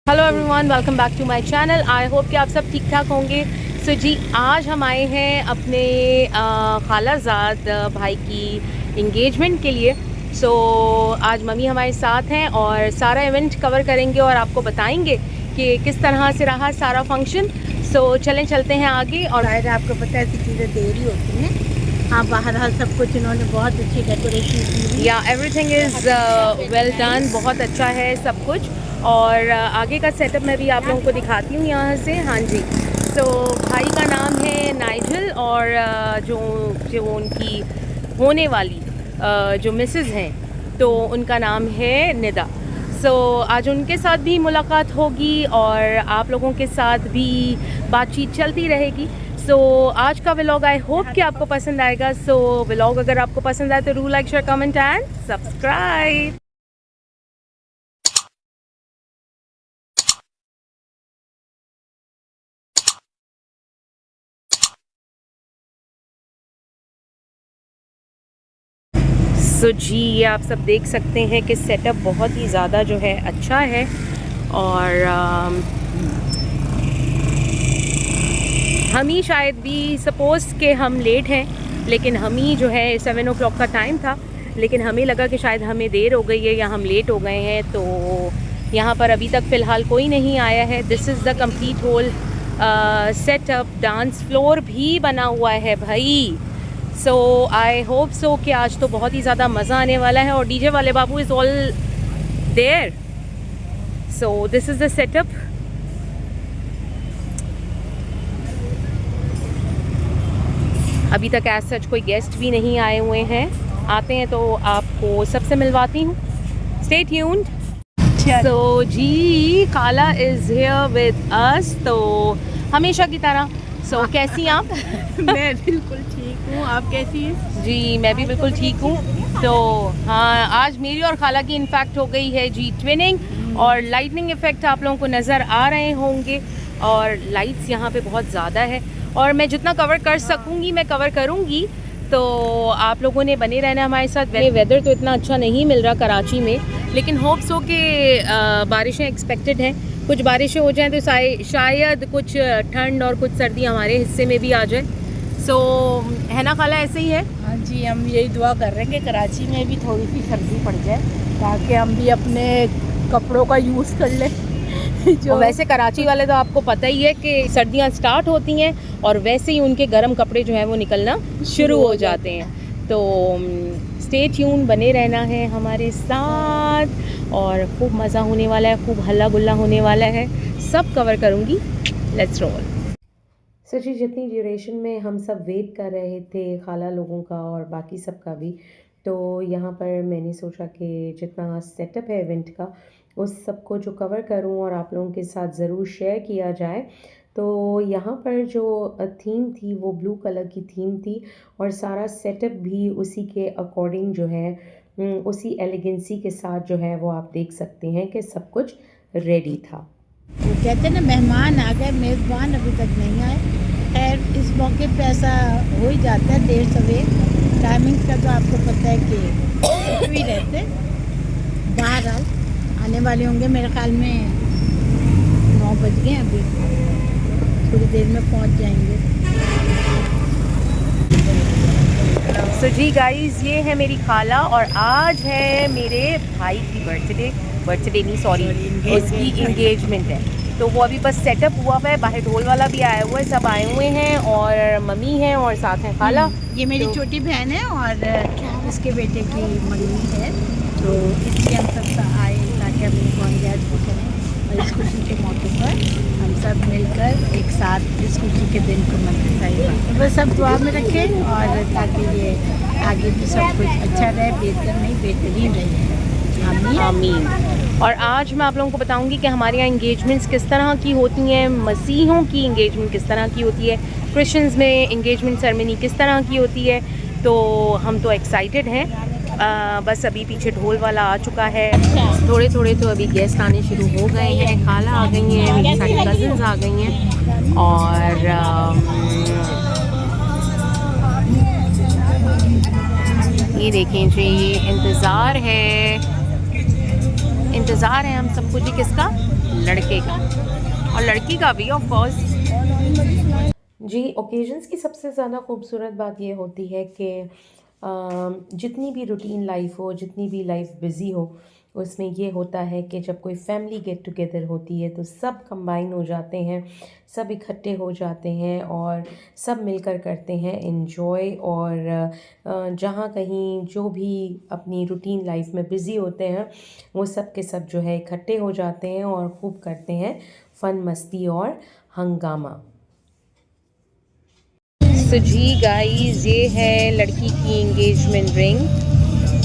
Hello everyone, welcome back to my channel. I hope कि आप सब ठीक ठाक होंगे। जी, आज हम आए हैं अपने खालाजाद भाई की इंगेजमेंट के लिए। आज मम्मी हमारे साथ हैं और सारा इवेंट कवर करेंगे और आपको बताएंगे कि किस तरह से रहा सारा फंक्शन। चलें चलते हैं आगे। और शायद आपको पता है ऐसी चीज़ें देरी होती हैं। हाँ, बहरहाल सब कुछ इन्होंने बहुत अच्छी डेकोरेशन की। या एवरीथिंग इज़ वेल डन, बहुत अच्छा है सब कुछ। और आगे का सेटअप मैं भी आप लोगों को दिखाती हूँ यहाँ से। हाँ जी, भाई का नाम है नाइजल और जो जो उनकी होने वाली जो मिसेस हैं तो उनका नाम है निदा। आज उनके साथ भी मुलाकात होगी और आप लोगों के साथ भी बातचीत चलती रहेगी। आज का व्लॉग आई होप कि आपको पसंद आएगा। व्लॉग अगर आपको पसंद आए तो do like, share, comment and subscribe. जी, ये आप सब देख सकते हैं कि सेटअप बहुत ही ज़्यादा जो है अच्छा है। और हम ही शायद भी सपोज़ के हम लेट हैं, लेकिन हम ही जो है 7 o'clock का टाइम था, लेकिन हमें लगा कि शायद हमें देर हो गई है या हम लेट हो गए हैं। तो यहाँ पर अभी तक फ़िलहाल कोई नहीं आया है। This is the complete whole setup. Dance floor भी बना हुआ है भाई। आई होप सो कि आज तो बहुत ही ज़्यादा मज़ा आने वाला है। और डीजे वाले बाबू is all there. This is the setup. अभी तक एज सच कोई गेस्ट भी नहीं आए हुए हैं। आते हैं तो आपको सबसे मिलवाती हूँ। Stay tuned. जी, खाला इज़ हियर विद अस, तो हमेशा की तरह। कैसी आप? मैं बिल्कुल ठीक हूँ, आप कैसी हैं? जी, मैं भी बिल्कुल ठीक हूँ। हाँ, आज मेरी और खाला की इनफैक्ट हो गई है जी ट्विनिंग। और लाइटनिंग इफ़ेक्ट आप लोगों को नज़र आ रहे होंगे और लाइट्स यहाँ पे बहुत ज़्यादा है। और मैं जितना कवर कर सकूँगी मैं कवर करूँगी, तो आप लोगों ने बने रहना हमारे साथ। वेदर तो इतना अच्छा नहीं मिल रहा कराची में, लेकिन होप्स हो कि बारिशें एक्सपेक्टेड हैं। कुछ बारिशें हो जाएं तो शायद कुछ ठंड और कुछ सर्दी हमारे हिस्से में भी आ जाए। है ना खाला, ऐसे ही है? हाँ जी, हम यही दुआ कर रहे हैं कि कराची में भी थोड़ी सी सर्दी पड़ जाए ताकि हम भी अपने कपड़ों का यूज़ कर लें। जो वैसे कराची वाले तो आपको पता ही है कि सर्दियाँ स्टार्ट होती हैं और वैसे ही उनके गर्म कपड़े जो हैं वो निकलना शुरू हो जाते हैं। तो स्टे ट्यून, बने रहना है हमारे साथ और खूब मज़ा होने वाला है, खूब हल्ला गुल्ला होने वाला है। सब कवर करूँगी। Let's roll. जी, जितनी ड्यूरेशन में हम सब वेट कर रहे थे खाला लोगों का और बाकी सब का भी, तो यहाँ पर मैंने सोचा कि जितना सेटअप है इवेंट का उस सब को जो कवर करूँ और आप लोगों के साथ ज़रूर शेयर किया जाए। तो यहाँ पर जो थीम थी वो ब्लू कलर की थीम थी और सारा सेटअप भी उसी के अकॉर्डिंग जो है उसी एलिगेंसी के साथ जो है वो आप देख सकते हैं कि सब कुछ रेडी था। वो कहते हैं ना, मेहमान आ गए, मेज़बान अभी तक नहीं आए। खैर, इस मौके पे ऐसा हो ही जाता है, देर सवेर। टाइमिंग का तो आपको पता है कि भी रहते। बहरहाल आने वाले होंगे, मेरे ख्याल में 9 बज गए। अभी थोड़ी देर में पहुंच जाएंगे। जी गाइस, ये है मेरी खाला और आज है मेरे भाई की बर्थडे नहीं, सॉरी, उसकी इंगेजमेंट है। तो वो अभी बस सेटअप हुआ है, बाहर ढोल वाला भी आया हुआ है, सब आए हुए हैं और मम्मी हैं और साथ हैं खाला। ये मेरी छोटी बहन है और इसके बेटे की मम्मी है। तो इसलिए हम सब आए ताकि हम इनको एंजॉय भी करें और इस खुशी के मौके पर हम सब मिलकर एक साथ इस खुशी के दिन को मनाएं। तो बस सब दुआ में रखें और ताकि ये आगे भी सब कुछ अच्छा रहे, बेहतर नहीं बेहतरीन रहे। आमीन। और आज मैं आप लोगों को बताऊंगी कि हमारे यहाँ इंगेजमेंट्स किस तरह की होती हैं, मसीहों की इंगेजमेंट किस तरह की होती है, क्रिश्चियंस में इंगेजमेंट सेरेमनी किस तरह की होती है। तो हम तो एक्साइटेड हैं। बस अभी पीछे ढोल वाला आ चुका है। थोड़े थोड़े तो अभी गेस्ट आने शुरू हो गए हैं। खाला आ गई हैं, मेरी सारी कज़न्स आ गई हैं और ये देखें जी, इंतज़ार है हम सबको जी। किसका? लड़के का और लड़की का भी ऑफ कोर्स। जी, ओकेजन्स की सबसे ज़्यादा खूबसूरत बात ये होती है कि जितनी भी रूटीन लाइफ हो, जितनी भी लाइफ बिज़ी हो, उसमें ये होता है कि जब कोई फैमिली गेट टुगेदर होती है तो सब कंबाइन हो जाते हैं, सब इकट्ठे हो जाते हैं और सब मिलकर करते हैं एंजॉय। और जहाँ कहीं जो भी अपनी रूटीन लाइफ में बिज़ी होते हैं वो सब के सब जो है इकट्ठे हो जाते हैं और खूब करते हैं फ़न, मस्ती और हंगामा। तो जी गाइस, ये है लड़की की एंगेजमेंट रिंग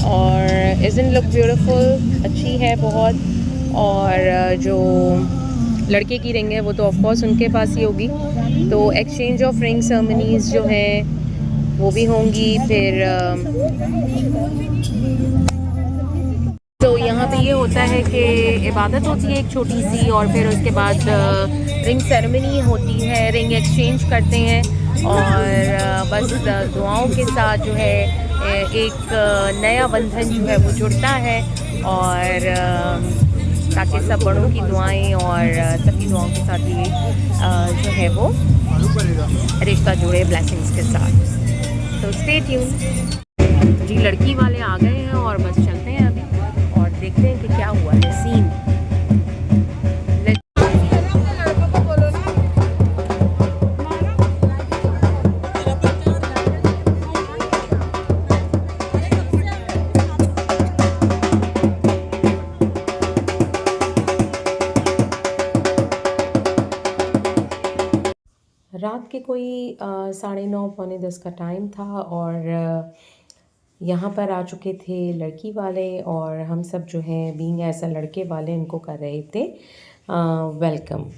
और इज़न्ट लुक ब्यूटीफुल, अच्छी है बहुत। और जो लड़के की रिंग है वो तो ऑफ कोर्स उनके पास ही होगी। तो एक्सचेंज ऑफ रिंग सेरेमनीज़ जो हैं वो भी होंगी। फिर तो यहाँ पे ये होता है कि इबादत होती है एक छोटी सी, और फिर उसके बाद रिंग सेरेमनी होती है, रिंग एक्सचेंज करते हैं और बस दुआओं के साथ जो है एक नया बंधन जो है वो जुड़ता है। और ताकि सब बड़ों की दुआएं और सबकी दुआओं के साथ ये जो है वो रिश्ता जुड़े ब्लेसिंग्स के साथ। तो स्टे ट्यून। जी, लड़की वाले आ गए हैं और बस चलते हैं अभी और देखते हैं कि क्या हुआ है सीन। रात के कोई 9:30 पौने 10 का टाइम था और यहाँ पर आ चुके थे लड़की वाले और हम सब जो है बीइंग ऐसा लड़के वाले इनको कर रहे थे वेलकम।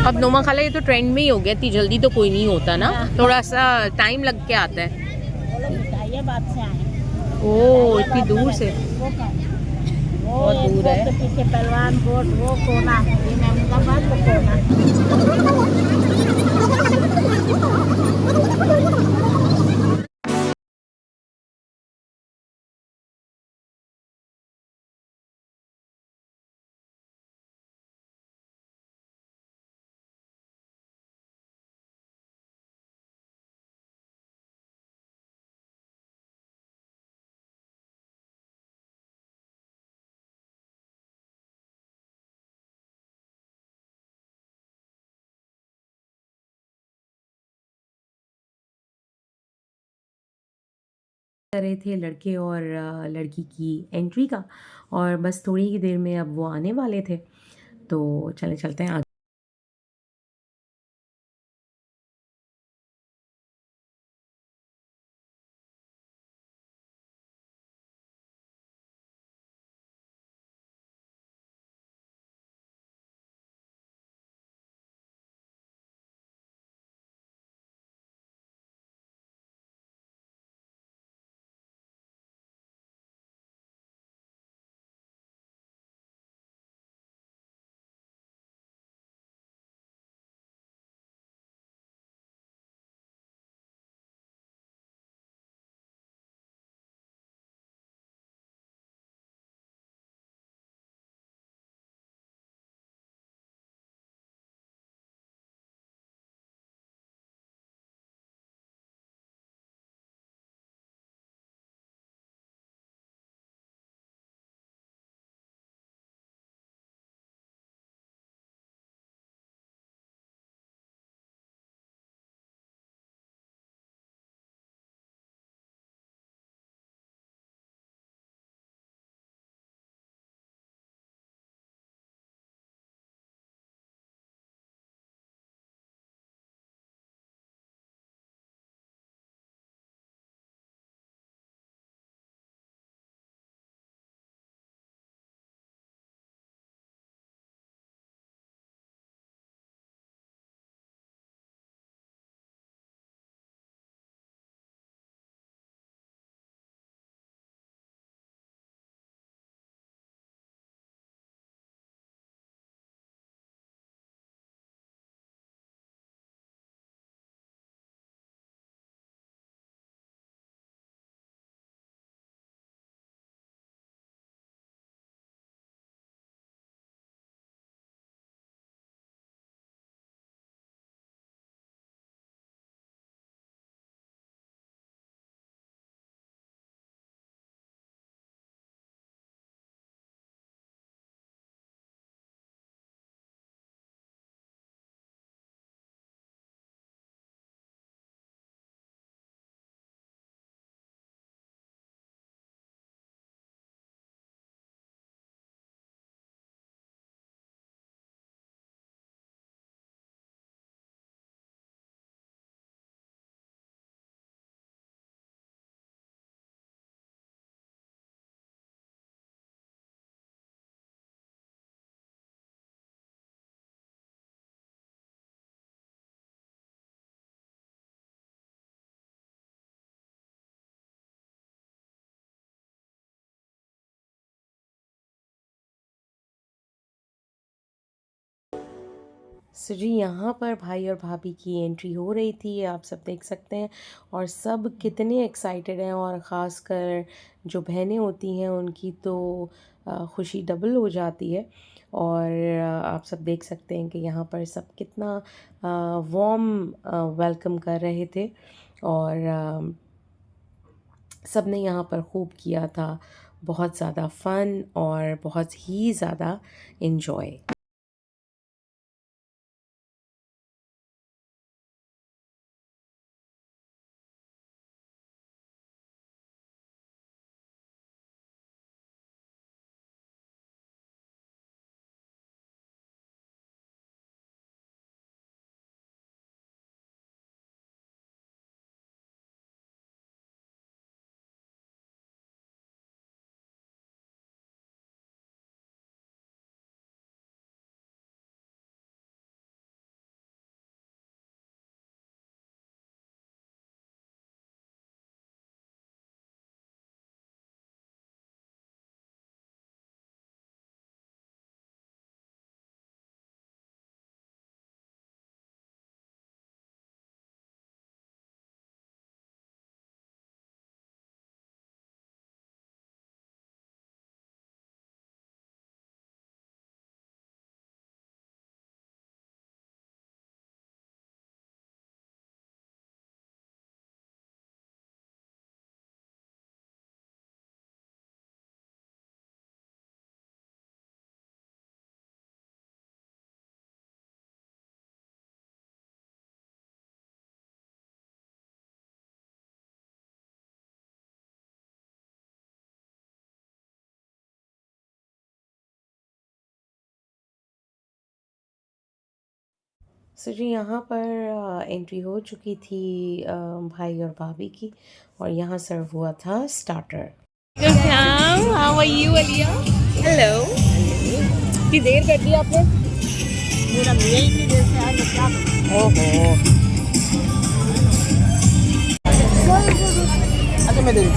अब नोमा खाला ये तो ट्रेंड में ही हो गया, इतनी जल्दी तो कोई नहीं होता ना, थोड़ा सा टाइम लग के आता है। ओह, इतनी दूर से, बहुत दूर है। पीछे पहलवान बोट वो कोना, ये कर रहे थे लड़के और लड़की की एंट्री का, और बस थोड़ी ही देर में अब वो आने वाले थे। तो चले चलते हैं आगे। सो जी, यहाँ पर भाई और भाभी की एंट्री हो रही थी, आप सब देख सकते हैं। और सब कितने एक्साइटेड हैं, और ख़ासकर जो बहनें होती हैं उनकी तो खुशी डबल हो जाती है। और आप सब देख सकते हैं कि यहाँ पर सब कितना वार्म वेलकम कर रहे थे। और सब ने यहाँ पर खूब किया था, बहुत ज़्यादा फ़न और बहुत ही ज़्यादा इन्जॉय। सो जी यहाँ पर एंट्री हो चुकी थी भाई और भाभी की, और यहाँ सर्व हुआ था starter. Sham, how are you, Aliya? Hello. कितनी देर कर दी आपने? पूरा मिया इतनी देर से आज क्या करूं? ओहो। अच्छा मैं दे दूँ।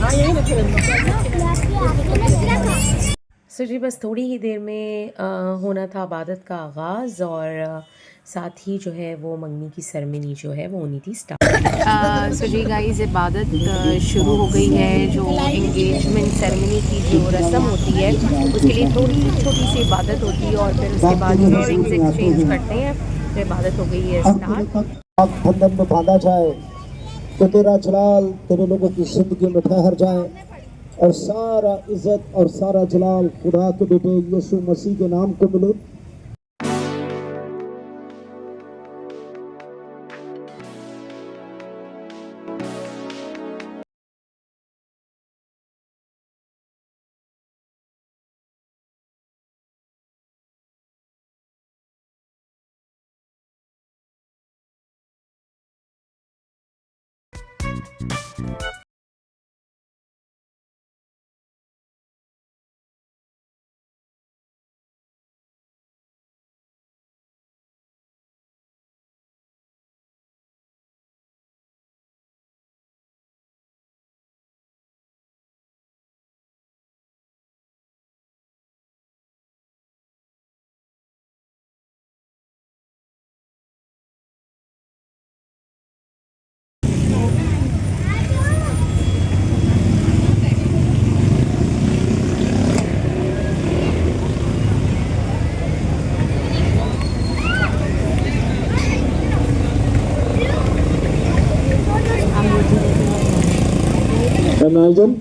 हाँ यही रखे सो जी बस थोड़ी ही देर में होना था इबादत का आगाज़, और साथ ही जो है वो मंगनी की सेरेमनी जो है वो होनी थी स्टार्ट। सो जी गाइस, इबादत शुरू हो गई है। जो इंगेजमेंट सेरेमनी की जो रस्म होती है उसके लिए थोड़ी छोटी सी इबादत होती है, और फिर उसके बाद जो है रिंग्स एक्सचेंज करते हैं। तो इबादत हो गई है स्टार्ट। बंधन में बांधा जाए तो तेरा जलाल तेरे लोगों की जिंदगी में ठहर जाए, और सारा इज्जत और सारा जलाल खुदा के बेटे यीशु मसीह के नाम को मिले। नाइजन,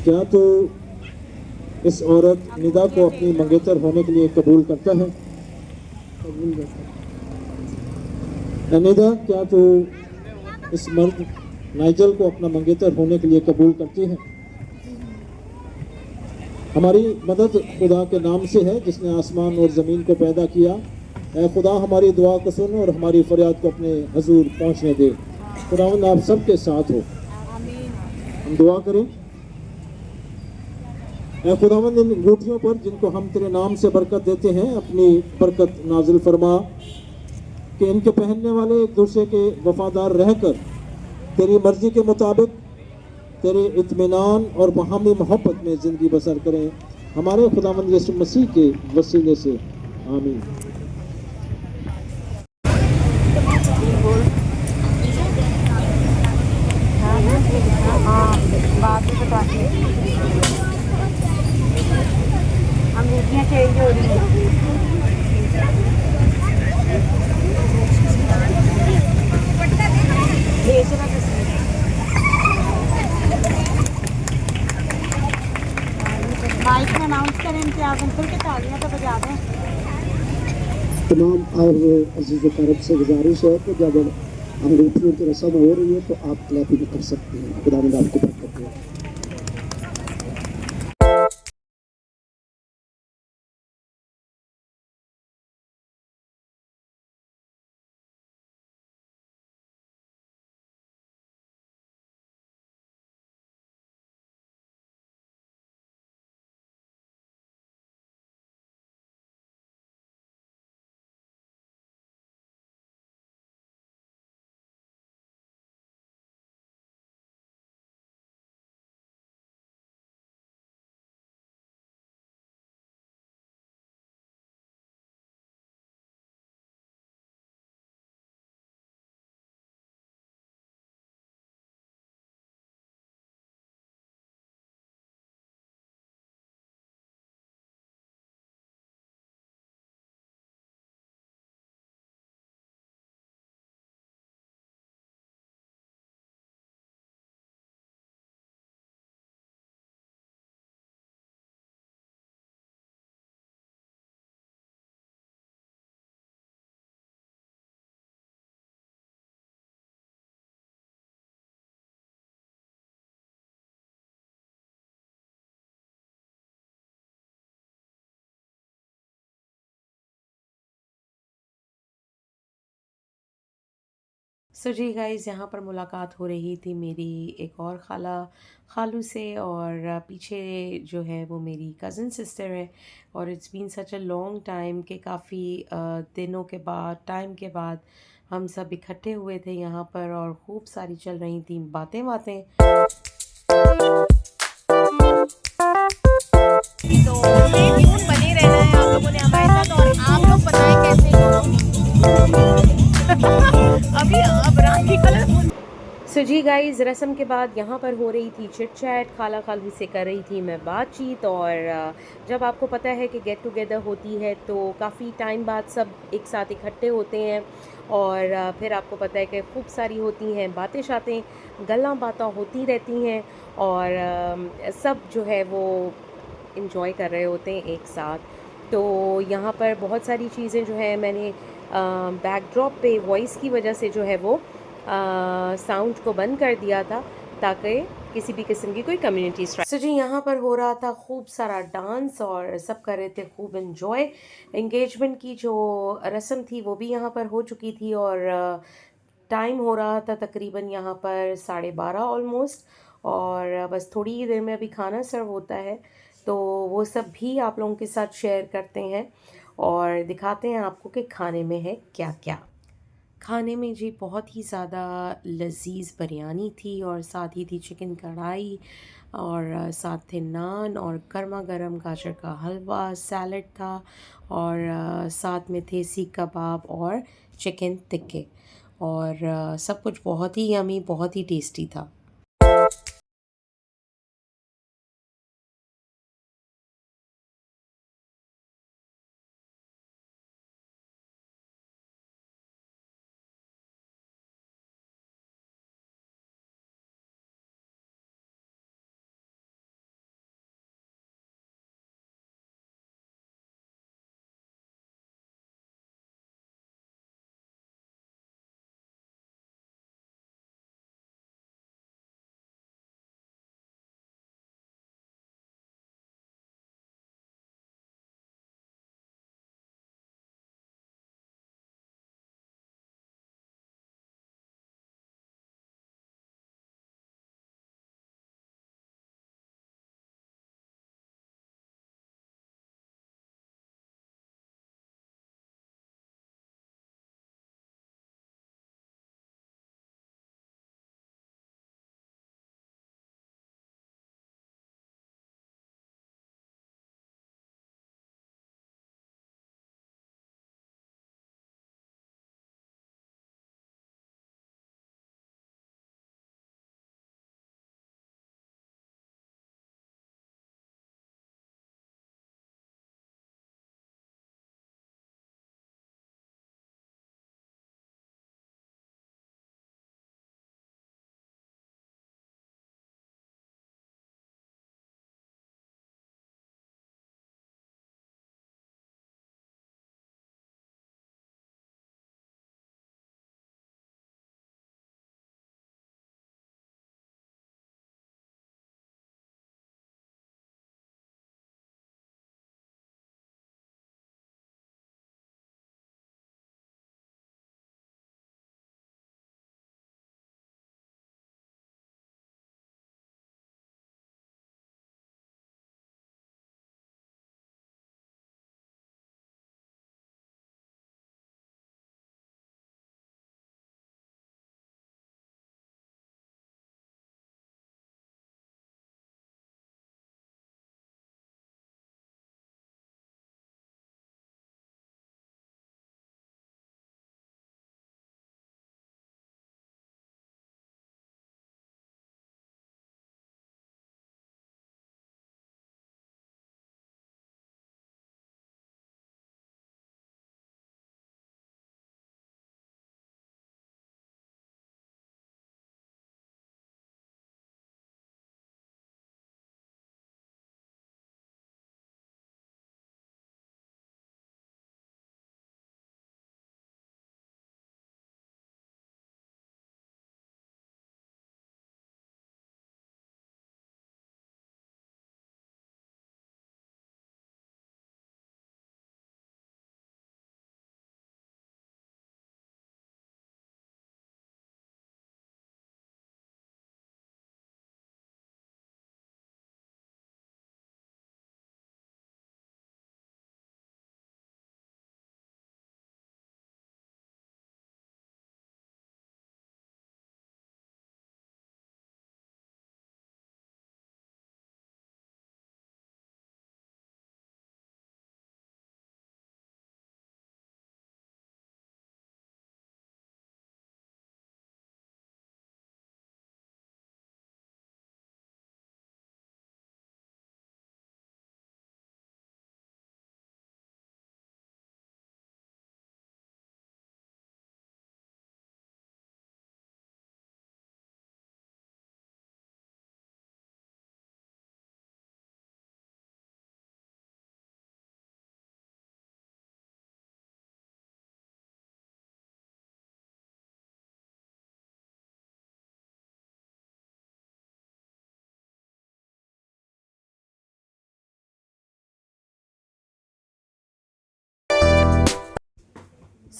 क्या तू इस औरत निदा को अपनी मंगेतर होने के लिए कबूल करता है? निदा, क्या तू इस मर्द नाइजल को अपना मंगेतर होने के लिए कबूल करती है? हमारी मदद खुदा के नाम से है जिसने आसमान और ज़मीन को पैदा किया। ऐ खुदा, हमारी दुआ को सुन और हमारी फरियाद को अपने हजूर पहुंचने दे। खुदावंद आप सबके साथ हो। हम दुआ करें। ऐ खुदावंद, इन अंगूठियों पर जिनको हम तेरे नाम से बरकत देते हैं, अपनी बरकत नाजिल फरमा कि इनके पहनने वाले एक दूसरे के वफादार रहकर तेरी मर्जी के मुताबिक तेरे इत्मीनान और बाहमी मोहब्बत में ज़िंदगी बसर करें। हमारे खुदावंद यीशु मसीह के वसीले से आमीन। अंगूठियाँ चेंज हो रही हैं। माइक में अनाउंस करें कि आप बिल्कुल के तालियां तो बजा दें। तमाम और अजीज़ कारब से गुजारिश है कि जब अंगूठियों की रस्म हो रही है तो आप क्लैपिंग कर सकते हैं। खुदावंद आपको बरकत दे। सो जी गाइज़, यहाँ पर मुलाकात हो रही थी मेरी एक और खालू से, और पीछे जो है वो मेरी कज़न सिस्टर है। और it's been such a long time कि काफ़ी दिनों के बाद, टाइम के बाद हम सब इकट्ठे हुए थे यहाँ पर, और खूब सारी चल रही थी बातें बातें। तो स्टे ट्यून बने रहना है आप लोगों ने हमारे साथ, और आप लोग बताएं कैसे अभी अब राखी कलर। सो जी गाइज़, रस्म के बाद यहाँ पर हो रही थी चिट चैट, खाला खालू से कर रही थी मैं बातचीत। और जब आपको पता है कि गेट टुगेदर होती है तो काफ़ी टाइम बाद सब एक साथ इकट्ठे होते हैं, और फिर आपको पता है कि खूब सारी होती हैं बातें शातें, गल्लां बातें होती रहती हैं, और सब जो है वो इंजॉय कर रहे होते हैं एक साथ। तो यहाँ पर बहुत सारी चीज़ें जो है मैंने बैकड्रॉप पे वॉइस की वजह से जो है वो साउंड को बंद कर दिया था, ताकि किसी भी किस्म की कोई कम्युनिटी स्ट्राइक। सो जी, यहाँ पर हो रहा था खूब सारा डांस, और सब कर रहे थे खूब इन्जॉय। एंगेजमेंट की जो रस्म थी वो भी यहाँ पर हो चुकी थी, और टाइम हो रहा था तकरीबन यहाँ पर 12:30 ऑलमोस्ट। और बस थोड़ी ही देर में अभी खाना सर्व होता है, तो वो सब भी आप लोगों के साथ शेयर करते हैं और दिखाते हैं आपको कि खाने में है क्या क्या। खाने में जी बहुत ही ज़्यादा लजीज बिरयानी थी, और साथ ही थी चिकन कढ़ाई, और साथ थे नान, और गर्मा गर्म गाजर का हलवा, सैलड था, और साथ में थे सीख कबाब और चिकन टिक्के, और सब कुछ बहुत ही यमी, बहुत ही टेस्टी था।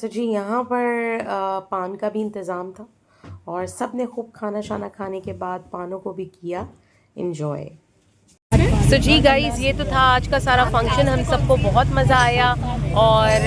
सो जी यहाँ पर पान का भी इंतज़ाम था और सब ने खूब खाना शाना खाने के बाद पानों को भी किया इंजॉय। सो जी गाइस, ये तो था आज का सारा फंक्शन। हम सबको बहुत मज़ा आया और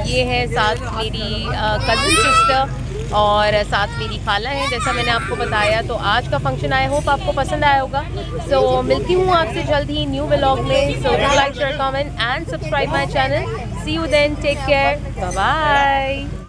ये है साथ मेरी कज़न सिस्टर और साथ मेरी खाला है। जैसा मैंने आपको बताया, तो आज का फंक्शन आई होप आपको पसंद आया होगा। सो मिलती हूँ आपसे जल्द ही न्यू व्लॉग में। So do like, share, comment and subscribe my channel. See you then, take care, bye bye.